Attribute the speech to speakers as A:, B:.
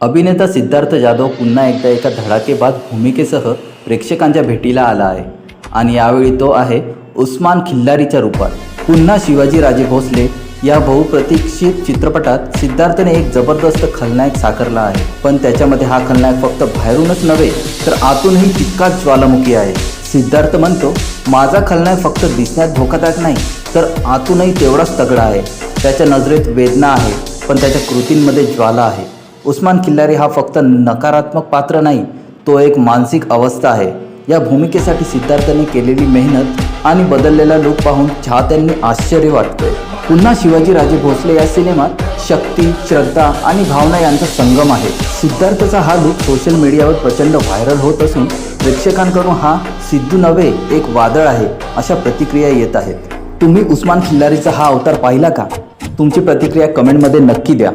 A: अभिनेता सिद्धार्थ जाधव पुन्हा एकदा एका धडाकेबाज भूमिकेसह प्रेक्षकांच्या भेटीला आला आहे आणि यावेळी तो आहे उस्मान खिल्लारीच्या रूपात. पुन्हा शिवाजीराजे भोसले या बहुप्रतीक्षित चित्रपटात सिद्धार्थने एक जबरदस्त खलनायक साकारला आहे. पण त्याच्यामध्ये हा खलनायक फक्त बाहेरूनच नव्हे तर आतूनही तितकाच ज्वालामुखी आहे. सिद्धार्थ म्हणतो, माझा खलनायक फक्त दिसण्यात धोकादायक नाही तर आतूनही तेवढाच तगडा आहे. त्याच्या नजरेत वेदना आहे पण त्याच्या कृतींमध्ये ज्वाला आहे. उस्मान खिल्लारी हा फक्त नकारात्मक पात्र नाही, तो एक मानसिक अवस्था आहे. या भूमिकेसाठी सिद्धार्थने केलेली मेहनत आणि बदललेला लूक पाहून चाहत्यांनी आश्चर्य वाटतंय. पुन्हा शिवाजीराजे भोसले या सिनेमात शक्ती, श्रद्धा आणि भावना यांचा संगम आहे. सिद्धार्थचा हा लूक सोशल मीडियावर प्रचंड व्हायरल होत असून प्रेक्षकांकडून हा सिद्धू नव्हे एक वादळ आहे अशा प्रतिक्रिया येत आहेत. तुम्ही उस्मान खिल्लारीचा हा अवतार पाहिला का? तुमची प्रतिक्रिया कमेंटमध्ये नक्की द्या.